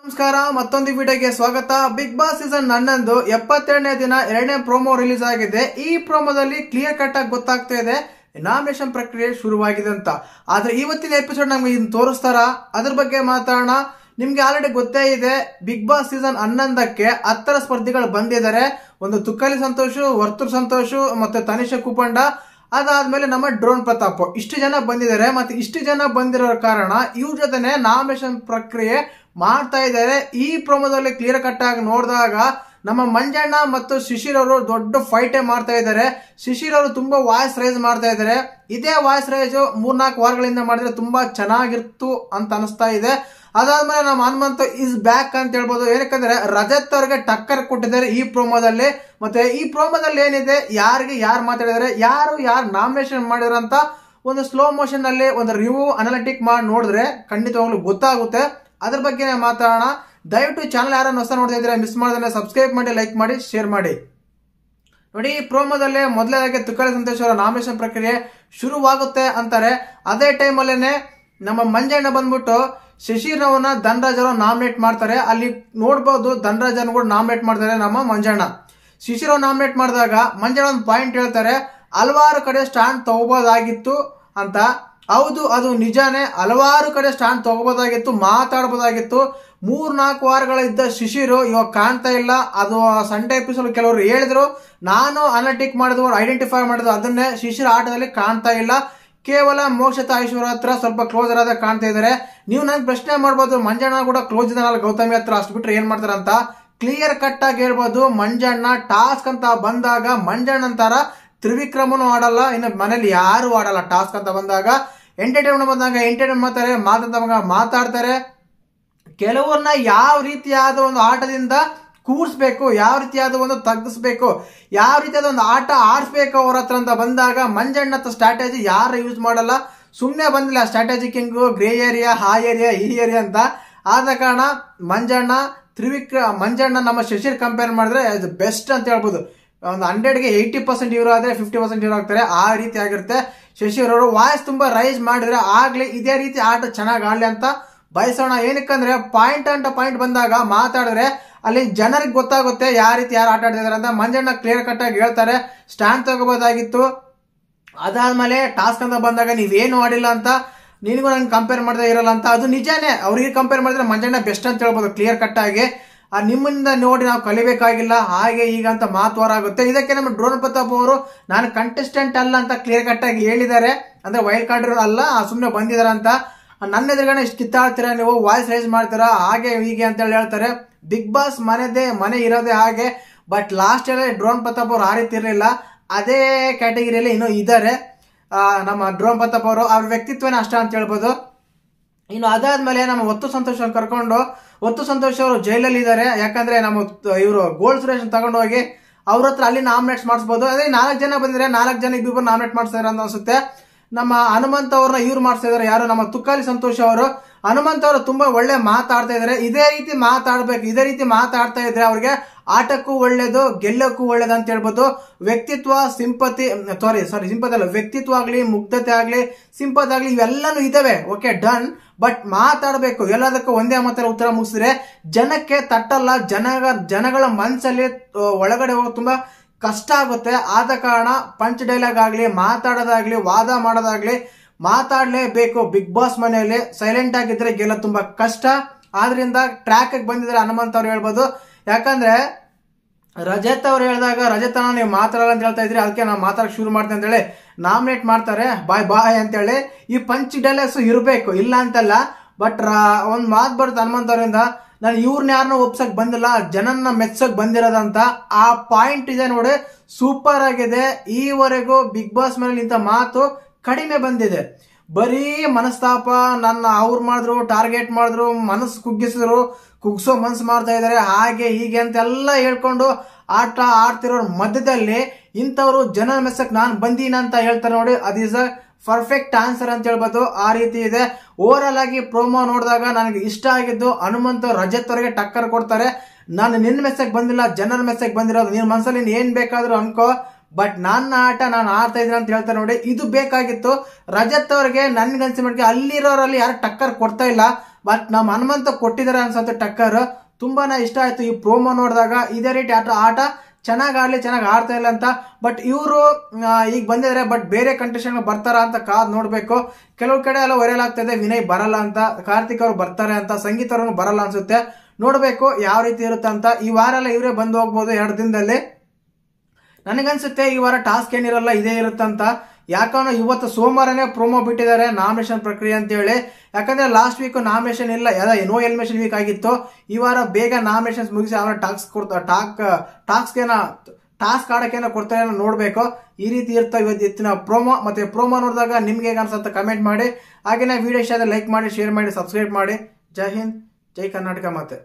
ನಮಸ್ಕಾರ, ಮತ್ತೊಂದು ವಿಡಿಯೋಗೆ ಸ್ವಾಗತ. ಬಿಗ್ ಬಾಸ್ ಸೀಸನ್ 11 72ನೇ ದಿನ 2ನೇ ಪ್ರೋಮೋ ರಿಲೀಸ್ ಆಗಿದೆ. ಈ ಪ್ರೋಮೋದಲ್ಲಿ ಕ್ಲಿಯರ್ ಕಟ್ ಆಗಿ ಗೊತ್ತಾಗ್ತಾ ಇದೆ ನಾಮಿನೇಷನ್ ಪ್ರಕ್ರಿಯೆ ಶುರುವಾಗಿದೆ ಅಂತ. ಆದ್ರೆ ಇವತ್ತಿನ ಎಪಿಸೋಡ್ ನಮ್ಗೆ ಇದನ್ನ ತೋರಿಸ್ತಾರ, ಅದ್ರ ಬಗ್ಗೆ ಮಾತಾಡೋಣ. ನಿಮ್ಗೆ ಆಲ್ರೆಡಿ ಗೊತ್ತೇ ಇದೆ, ಬಿಗ್ ಬಾಸ್ ಸೀಸನ್ 11ಕ್ಕೆ 10 ಸ್ಪರ್ಧಿಗಳು ಬಂದಿದ್ದಾರೆ. ಒಂದು ತುಕ್ಕಲಿ ಸಂತೋಷ್, ವರ್ತೂರ್ ಸಂತೋಷ್ ಮತ್ತೆ ತನಿಷಾ ಕುಪಂಡ, ಅದಾದ್ಮೇಲೆ ನಮ್ಮ ಡ್ರೋನ್ ಪ್ರತಾಪ್, ಇಷ್ಟು ಜನ ಬಂದಿದ್ದಾರೆ. ಮತ್ತೆ ಇಷ್ಟು ಜನ ಬಂದಿರೋ ಕಾರಣ ಇವ್ರ ಜೊತೆನೆ ನಾಮಿನೇಷನ್ ಪ್ರಕ್ರಿಯೆ ಮಾಡ್ತಾ ಇದ್ದಾರೆ. ಈ ಪ್ರೋಮೋದಲ್ಲಿ ಕ್ಲಿಯರ್ ಕಟ್ ಆಗಿ ನೋಡಿದಾಗ ನಮ್ಮ ಮಂಜಣ್ಣ ಮತ್ತು ಶಿಶಿರ್ ಅವರು ದೊಡ್ಡ ಫೈಟೇ ಮಾಡ್ತಾ ಇದ್ದಾರೆ. ಶಿಶಿರ್ ಅವರು ತುಂಬಾ ವಾಯ್ಸ್ ರೈಸ್ ಮಾಡ್ತಾ ಇದ್ದಾರೆ. ಇದೇ ವಾಯ್ಸ್ ರೈಸ್ 3-4 ವಾರಗಳಿಂದ ಮಾಡಿದ್ರೆ ತುಂಬಾ ಚೆನ್ನಾಗಿರ್ತು ಅಂತ ಅನಿಸ್ತಾ ಇದೆ. ಅದಾದ್ಮೇಲೆ ನಮ್ಮ ಹನುಮಂತ್ ಇಸ್ ಬ್ಯಾಕ್ ಅಂತ ಹೇಳ್ಬೋದು. ಏನಕ್ಕಂದ್ರೆ ರಜತ್ ಅವ್ರಿಗೆ ಟಕ್ಕರ್ ಕೊಟ್ಟಿದ್ದಾರೆ ಈ ಪ್ರೋಮೋದಲ್ಲಿ. ಮತ್ತೆ ಈ ಪ್ರೋಮೋದಲ್ಲಿ ಏನಿದೆ, ಯಾರಿಗೆ ಯಾರು ಮಾತಾಡಿದ್ದಾರೆ, ಯಾರು ನಾಮಿನೇಷನ್ ಮಾಡಿದಾರೆ ಅಂತ ಒಂದು ಸ್ಲೋ ಮೋಷನ್ ಅಲ್ಲಿ ಒಂದು ರಿವ್ಯೂ ಅನಾಲಿಟಿಕ್ ಮಾಡಿ ನೋಡಿದ್ರೆ ಖಂಡಿತವಾಗ್ಲೂ ಗೊತ್ತಾಗುತ್ತೆ. ಅದ್ರ ಬಗ್ಗೆ ಮಾತಾಡೋಣ. ದಯವಿಟ್ಟು ಚಾನಲ್ ಯಾರನ್ನ ಹೊಸ ನೋಡ್ತಾ ಇದ್ರೆ ಮಿಸ್ ಮಾಡಿದ್ರೆ ಸಬ್ಸ್ಕ್ರೈಬ್ ಮಾಡಿ, ಲೈಕ್ ಮಾಡಿ, ಶೇರ್ ಮಾಡಿ. ನೋಡಿ, ಈ ಪ್ರೋಮೋದಲ್ಲಿ ಮೊದಲನೇದಾಗಿ ತುಕ್ಕಲಿ ಸಂತೋಷ್ ಅವರ ನಾಮಿನೇಷನ್ ಪ್ರಕ್ರಿಯೆ ಶುರುವಾಗುತ್ತೆ ಅಂತಾರೆ. ಅದೇ ಟೈಮಲ್ಲೇನೆ ನಮ್ಮ ಮಂಜಣ್ಣ ಬಂದ್ಬಿಟ್ಟು ಶಿಶಿರ್ನವನ್ನ ಧನರಾಜ್ ಅವರು ನಾಮಿನೇಟ್ ಮಾಡ್ತಾರೆ. ಅಲ್ಲಿ ನೋಡ್ಬೋದು ಧನರಾಜ್ ಕೂಡ ನಾಮಿನೇಟ್ ಮಾಡ್ತಾರೆ ನಮ್ಮ ಮಂಜಣ್ಣ. ಶಿಶಿರ್ ನಾಮಿನೇಟ್ ಮಾಡಿದಾಗ ಮಂಜಣ್ಣ ಒಂದು ಪಾಯಿಂಟ್ ಹೇಳ್ತಾರೆ, ಹಲವಾರು ಕಡೆ ಸ್ಟ್ಯಾಂಡ್ ತಗೋಬಹುದಾಗಿತ್ತು ಅಂತ. ಹೌದು, ಅದು ನಿಜಾನೇ. ಹಲವಾರು ಕಡೆ ಸ್ಟ್ಯಾಂಡ್ ತಗೋಬಹುದಾಗಿತ್ತು, ಮಾತಾಡಬಹುದಾಗಿತ್ತು. 3-4 ವಾರಗಳ ಇದ್ದ ಶಿಶಿರ್ ಇವಾಗ ಕಾಣ್ತಾ ಇಲ್ಲ. ಅದು ಸಂಡೇ ಎಪಿಸೋಡ್ ಕೆಲವರು ಹೇಳಿದ್ರು, ನಾನು ಅನಾಲಿಟಿಕ್ ಮಾಡಿದ್ರು, ಐಡೆಂಟಿಫೈ ಮಾಡಿದ್ರು, ಅದನ್ನೇ ಶಿಶಿರ್ ಆಟದಲ್ಲಿ ಕಾಣ್ತಾ ಇಲ್ಲ. ಕೇವಲ ಮೋಕ್ಷತಾ ಐಶ್ವರ್ಯ ಹತ್ರ ಸ್ವಲ್ಪ ಕ್ಲೋಸರ್ ಆದ ಕಾಣ್ತಾ ಇದಾರೆ. ನೀವು ನಂಗೆ ಪ್ರಶ್ನೆ ಮಾಡ್ಬೋದು, ಮಂಜಣ್ಣ ಕೂಡ ಕ್ಲೋಸ್ ಇದಾನಲ್ಲ ಗೌತಮಿ ಹತ್ರ, ಅಷ್ಟು ಬಿಟ್ರೆ ಏನ್ ಮಾಡ್ತಾರ ಅಂತ. ಕ್ಲಿಯರ್ ಕಟ್ ಆಗಿ ಹೇಳ್ಬೋದು, ಮಂಜಣ್ಣ ಟಾಸ್ಕ್ ಅಂತ ಬಂದಾಗ ಮಂಜಣ್ಣ ಅಂತಾರ ತ್ರಿವಿಕ್ರಮನು ಆಡಲ್ಲ, ಇನ್ನು ಮನೇಲಿ ಯಾರು ಆಡಲ್ಲ. ಟಾಸ್ಕ್ ಅಂತ ಬಂದಾಗ ಎಂಟರ್ಟೈನ್ಮೆಂಟ್ ಬಂದಾಗ ಎಂಟರ್ಟೈನ್ಮೆಂಟ್ ಮಾಡ್ತಾರೆ, ಮಾತಾಡ್ತಾರೆ. ಕೆಲವರನ್ನ ಯಾವ ರೀತಿಯಾದ ಒಂದು ಆಟದಿಂದ ಕೂರ್ಸ್ಬೇಕು, ಯಾವ ರೀತಿಯಾದ ಒಂದು ತಗ್ಗಿಸ್ಬೇಕು, ಯಾವ ರೀತಿಯಾದ ಒಂದು ಆಟ ಆಡಿಸ್ಬೇಕು ಅವ್ರ ಹತ್ರ ಅಂತ ಬಂದಾಗ ಮಂಜಣ್ಣ ಸ್ಟ್ರಾಟಜಿ ಯಾರು ಯೂಸ್ ಮಾಡಲ್ಲ. ಸುಮ್ಮನೆ ಬಂದಿಲ್ಲ ಸ್ಟ್ರಾಟಜಿ ಕಿಂಗ್, ಗ್ರೇ ಏರಿಯಾ, ಆ ಏರಿಯಾ, ಈ ಏರಿಯಾ ಅಂತ. ಆದ ಕಾರಣ ಮಂಜಣ್ಣ ನಮ್ಮ ಶಿಶಿರ್ ಕಂಪೇರ್ ಮಾಡಿದ್ರೆ ಬೆಸ್ಟ್ ಅಂತ ಹೇಳ್ಬೋದು. ಒಂದು 100ಗೆ 80% ಇವರು ಆದ್ರೆ 50% ಇವರು ಆಗ್ತಾರೆ, ಆ ರೀತಿ ಆಗಿರುತ್ತೆ. ಶಶಿರ್ ಅವರು ವಾಯ್ಸ್ ತುಂಬಾ ರೈಸ್ ಮಾಡಿದ್ರೆ ಆಗ್ಲಿ ಇದೇ ರೀತಿ ಆಟ ಚೆನ್ನಾಗಿ ಆಡ್ಲಿ ಅಂತ ಬಯಸೋಣ. ಏನಕ್ಕಂದ್ರೆ ಪಾಯಿಂಟ್ ಅಂತ ಪಾಯಿಂಟ್ ಬಂದಾಗ ಮಾತಾಡಿದ್ರೆ ಅಲ್ಲಿ ಜನರಿಗೆ ಗೊತ್ತಾಗುತ್ತೆ ಯಾವ ರೀತಿ ಯಾರು ಆಟ ಆಡ್ತಿದಾರೆ ಅಂತ. ಮಂಜಣ್ಣ ಕ್ಲಿಯರ್ ಕಟ್ ಆಗಿ ಹೇಳ್ತಾರೆ, ಸ್ಟ್ಯಾಂಡ್ ತಗೋಬಹುದಾಗಿತ್ತು. ಅದಾದ್ಮೇಲೆ ಟಾಸ್ಕ್ ಅಂತ ಬಂದಾಗ ನೀವೇನು ಆಡಿಲ್ಲ ಅಂತ, ನಿನಗೂ ನಂಗೆ ಕಂಪೇರ್ ಮಾಡದೇ ಇರಲ್ಲ ಅಂತ. ಅದು ನಿಜಾನೇ, ಅವ್ರಿಗೆ ಕಂಪೇರ್ ಮಾಡಿದ್ರೆ ಮಂಜಣ್ಣ ಬೆಸ್ಟ್ ಅಂತ ಹೇಳ್ಬೋದು ಕ್ಲಿಯರ್ ಕಟ್ ಆಗಿ. ನಿಮ್ಮಿಂದ ನೋಡಿ ನಾವು ಕಲಿಬೇಕಾಗಿಲ್ಲ, ಹಾಗೆ ಈಗ ಅಂತ ಮಾತುವರಾಗುತ್ತೆ. ಇದಕ್ಕೆ ನಮ್ಮ ಡ್ರೋನ್ ಪ್ರತಾಪ್ ಅವರು ನಾನು ಕಂಟೆಸ್ಟೆಂಟ್ ಅಲ್ಲ ಅಂತ ಕ್ಲಿಯರ್ ಕಟ್ ಆಗಿ ಹೇಳಿದ್ದಾರೆ. ಅಂದ್ರೆ ವೈಲ್ಡ್ ಕಾರ್ಡ್ ಅಲ್ಲ, ಸುಮ್ಮನೆ ಬಂದಿದಾರ ಅಂತ. ನನ್ನ ಎದುರುಗಡೆ ಇಷ್ಟು ಕಿತ್ತಾಡ್ತೀರಾ ನೀವು, ವಾಯ್ಸ್ ರೈಸ್ ಮಾಡ್ತೀರಾ, ಹಾಗೆ ಹೀಗೆ ಅಂತ ಹೇಳಿ ಹೇಳ್ತಾರೆ. ಬಿಗ್ ಬಾಸ್ ಮನೆ ಇರೋದೇ ಹಾಗೆ. ಬಟ್ ಲಾಸ್ಟ್ ಅಲ್ಲಿ ಡ್ರೋನ್ ಪ್ರತಾಪ್ ಅವರು ಆ ರೀತಿ ಇರಲಿಲ್ಲ. ಅದೇ ಕ್ಯಾಟಗಿರಿಯಲ್ಲಿ ಇನ್ನೂ ಇದ್ದಾರೆ ನಮ್ಮ ಡ್ರೋನ್ ಪ್ರತಾಪ್ ಅವರು. ಅವ್ರ ವ್ಯಕ್ತಿತ್ವನೇ ಅಷ್ಟ ಅಂತ ಹೇಳ್ಬೋದು. ಇನ್ನು ಅದಾದ್ಮೇಲೆ ನಮ್ಮ ಒತ್ತು ಸಂತೋಷ್ ಕರ್ಕೊಂಡು, ಒತ್ತು ಸಂತೋಷ್ ಅವರು ಜೈಲಲ್ಲಿ ಇದ್ದಾರೆ. ಯಾಕಂದ್ರೆ ನಮ್ಮ ಇವರು ಗೋಲ್ಡ್ ಸುರೇಶ್ ತಗೊಂಡು ಹೋಗಿ ಅವ್ರ ಹತ್ರ ಅಲ್ಲಿ ನಾಮಿನೇಟ್ ಮಾಡಿಸಬಹುದು. ಅದೇ 4 ಜನ ಬಂದಿದ್ರೆ 4 ಜನ ಇಬ್ಬರು ನಾಮಿನೇಟ್ ಮಾಡಿಸ್ತಾರೆ ಅಂತ ಅನ್ಸುತ್ತೆ. ನಮ್ಮ ಹನುಮಂತ್ ಅವ್ರನ್ನ ಇವ್ರು ಮಾಡಿಸ್ತಾ ಇದಾರೆ, ಯಾರು ನಮ್ಮ ತುಕ್ಕಲಿ ಸಂತೋಷ್ ಅವರು. ಹನುಮಂತ್ ಅವರು ತುಂಬಾ ಒಳ್ಳೆ ಮಾತಾಡ್ತಾ ಇದಾರೆ. ಇದೇ ರೀತಿ ಮಾತಾಡ್ಬೇಕು, ಇದೇ ರೀತಿ ಮಾತಾಡ್ತಾ ಇದ್ರೆ ಅವ್ರಿಗೆ ಆಟಕ್ಕೂ ಒಳ್ಳೇದು, ಗೆಲ್ಲಕ್ಕೂ ಒಳ್ಳೇದು ಅಂತ ಹೇಳ್ಬೋದು. ವ್ಯಕ್ತಿತ್ವ, ಸಿಂಪತಿ ಅಲ್ಲ, ವ್ಯಕ್ತಿತ್ವ ಆಗ್ಲಿ, ಮುಗ್ಧತೆ ಆಗ್ಲಿ, ಸಿಂಪತಿ ಆಗ್ಲಿ, ಇವೆಲ್ಲಾನು ಇದಾವೆ. Okay, done. ಬಟ್ ಮಾತಾಡಬೇಕು, ಎಲ್ಲದಕ್ಕೂ ಒಂದೇ ಮಾತ್ರ ಉತ್ತರ ಮುಗಿಸಿದ್ರೆ ಜನಕ್ಕೆ ತಟ್ಟಲ್ಲ. ಜನಗಳ ಮನಸ್ಸಲ್ಲಿ ಒಳಗಡೆ ಹೋಗಿ ತುಂಬಾ ಕಷ್ಟ ಆಗುತ್ತೆ. ಆದ ಕಾರಣ ಪಂಚ್ ಡೈಲಾಗ್ ಆಗ್ಲಿ, ಮಾತಾಡೋದಾಗ್ಲಿ, ವಾದ ಮಾಡೋದಾಗ್ಲಿ ಮಾತಾಡ್ಲೇಬೇಕು. ಬಿಗ್ ಬಾಸ್ ಮನೆಯಲ್ಲಿ ಸೈಲೆಂಟ್ ಆಗಿದ್ರೆ ಗೆಲ್ಲ ತುಂಬಾ ಕಷ್ಟ. ಆದ್ರಿಂದ ಟ್ರ್ಯಾಕ್ ಬಂದಿದ್ರೆ ಹನುಮಂತ್ ಅವ್ರು ಹೇಳ್ಬೋದು. ಯಾಕಂದ್ರೆ ರಜತ್ ಅವ್ರು ಹೇಳಿದಾಗ ರಜತ್ ಅಣ್ಣ ನೀವು ಮಾತಾಡಲ್ಲ ಅಂತ ಹೇಳ್ತಾ ಇದ್ರಿ, ಅದಕ್ಕೆ ನಾವು ಮಾತಾಡಕ್ ಶುರು ಮಾಡ್ತೇನೆ ಅಂತ ಹೇಳಿ ನಾಮಿನೇಟ್ ಮಾಡ್ತಾರೆ. ಬಾಯ್ ಅಂತ ಹೇಳಿ ಈ ಪಂಚ್ ಡೈಲಾಗ್ಸ್ ಇರಬೇಕು, ಇಲ್ಲ ಅಂತಲ್ಲ. ಬಟ್ ಒಂದ್ ಮಾತು ಬರುತ್ತೆ ಹನುಮಂತ್ ಅವರಿಂದ, ನಾನು ಇವ್ರನ್ನ ಯಾರನ್ನ ಒಪ್ಸಕ್ ಬಂದಿಲ್ಲ, ಜನನ್ನ ಮೆಚ್ಚಕ್ ಬಂದಿರೋದಂತ. ಆ ಪಾಯಿಂಟ್ ಇದೆ ನೋಡಿ, ಸೂಪರ್ ಆಗಿದೆ. ಈವರೆಗೂ ಬಿಗ್ ಬಾಸ್ ಮೇಲೆ ಇಂಥ ಮಾತು ಕಡಿಮೆ ಬಂದಿದೆ. ಬರೀ ಮನಸ್ತಾಪ, ನನ್ನ ಅವ್ರು ಮಾಡಿದ್ರು, ಟಾರ್ಗೆಟ್ ಮಾಡಿದ್ರು, ಮನಸ್ಸು ಕುಗ್ಸೋ ಮನ್ಸು ಮಾಡ್ತಾ ಇದಾರೆ, ಹಾಗೆ ಹೀಗೆ ಅಂತೆಲ್ಲ ಹೇಳ್ಕೊಂಡು ಆಟ ಆಡ್ತಿರೋ ಮಧ್ಯದಲ್ಲಿ ಇಂಥವ್ರು ಜನ ಮೆಚ್ಚಕ್ ನಾನು ಬಂದೀನಿ ಅಂತ ಹೇಳ್ತಾರೆ ನೋಡಿ. ಅದು ಈಸ್ ಅ ಪರ್ಫೆಕ್ಟ್ ಆನ್ಸರ್ ಅಂತ ಹೇಳ್ಬೋದು. ಆ ರೀತಿ ಇದೆ. ಓವರ್ ಆಗಿ ಪ್ರೋಮೋ ನೋಡಿದಾಗ ನನಗೆ ಇಷ್ಟ ಆಗಿದ್ದು ಹನುಮಂತ್ ರಜತ್ ಅವರಿಗೆ ಟಕ್ಕರ್ ಕೊಡ್ತಾರೆ. ನಾನು ನಿನ್ನ ಮೆಚ್ಚಕ್ ಬಂದಿಲ್ಲ, ಜನರ ಮೆಚ್ಚಕ್ ಬಂದಿರೋದು. ನಿನ್ ಮನಸ್ಸಲ್ಲಿ ಏನ್ ಬೇಕಾದ್ರೂ ಅನ್ಕೋ, ಬಟ್ ನನ್ನ ಆಟ ನಾನು ಆಡ್ತಾ ಇದ್ದೀನಿ ಅಂತ ಹೇಳ್ತಾರೆ ನೋಡಿ. ಇದು ಬೇಕಾಗಿತ್ತು ರಜತ್ ಅವ್ರಿಗೆ. ನನ್ಗನ್ಸಿ ಮಟ್ಟಿಗೆ ಅಲ್ಲಿರೋರಲ್ಲಿ ಯಾರು ಟಕ್ಕರ್ ಕೊಡ್ತಾ ಇಲ್ಲ. ಬಟ್ ನಮ್ಮ ಹನುಮಂತ ಕೊಟ್ಟಿದ್ದಾರೆ ಅನ್ಸುತ್ತೆ ಟಕ್ಕರ್. ತುಂಬಾನೇ ಇಷ್ಟ ಆಯ್ತು ಈ ಪ್ರೋಮೋ ನೋಡಿದಾಗ. ಇದೇ ರೀತಿ ಆಟ ಚೆನ್ನಾಗಿ ಆಡ್ಲಿ, ಚೆನ್ನಾಗಿ ಆಡ್ತಾ ಇಲ್ಲ ಅಂತ. ಬಟ್ ಇವರು ಈಗ ಬಂದಿದ್ದಾರೆ, ಬಟ್ ಬೇರೆ ಕಂಟೆಸ್ಟೆಂಟ್ ಬರ್ತಾರ ಅಂತ ಕಾದ್ ನೋಡ್ಬೇಕು. ಕೆಲವು ಕಡೆ ಎಲ್ಲ ವೈರಲ್ ಆಗ್ತದೆ ವಿನಯ್ ಬರಲ್ಲ ಅಂತ, ಕಾರ್ತಿಕ್ ಅವರು ಬರ್ತಾರೆ ಅಂತ, ಸಂಗೀತ ಅವರು ಬರಲ್ಲ ಅನ್ಸುತ್ತೆ. ನೋಡ್ಬೇಕು ಯಾವ ರೀತಿ ಇರುತ್ತೆ ಅಂತ. ಈ ವಾರ ಎಲ್ಲ ಇವರೇ ಬಂದು ಹೋಗ್ಬೋದು 2 ದಿನದಲ್ಲಿ. ನನಗನ್ಸುತ್ತೆ ಈ ವಾರ ಟಾಸ್ಕ್ ಏನಿರಲ್ಲ, ಇದೇ ಇರುತ್ತಂತ. ಯಾಕಂದ್ರೆ ಇವತ್ತು ಸೋಮವಾರನೇ ಪ್ರೋಮೋ ಬಿಟ್ಟಿದ್ದಾರೆ ನಾಮಿನೇಷನ್ ಪ್ರಕ್ರಿಯೆ ಅಂತ ಹೇಳಿ. ಯಾಕಂದ್ರೆ ಲಾಸ್ಟ್ ವೀಕ್ ನಾಮಿನೇಷನ್ ಇಲ್ಲ, ನೋ ಎಲಿಮಿನೇಷನ್ ವೀಕ್ ಆಗಿತ್ತು. ಈ ವಾರ ಬೇಗ ನಾಮಿನೇಷನ್ಸ್ ಮುಗಿಸಿ ಅವರ ಟಾಸ್ಕ್ ಆಡೋಕೇನೋ ಕೊಡ್ತಾರೆ ನೋಡ್ಬೇಕು. ಈ ರೀತಿ ಇರ್ತಾವೆ ಇವತ್ತಿನ ಪ್ರೋಮೋ. ಮತ್ತೆ ಪ್ರೋಮೋ ನೋಡಿದಾಗ ನಿಮ್ಗೆ ಹೇಗೆ ಅನ್ಸುತ್ತೆ ಕಮೆಂಟ್ ಮಾಡಿ. ಹಾಗೆ ವಿಡಿಯೋ ಇಷ್ಟ ಲೈಕ್ ಮಾಡಿ, ಶೇರ್ ಮಾಡಿ, ಸಬ್ಸ್ಕ್ರೈಬ್ ಮಾಡಿ. ಜೈ ಹಿಂದ್, ಜೈ ಕರ್ನಾಟಕ. ಮತ್ತೆ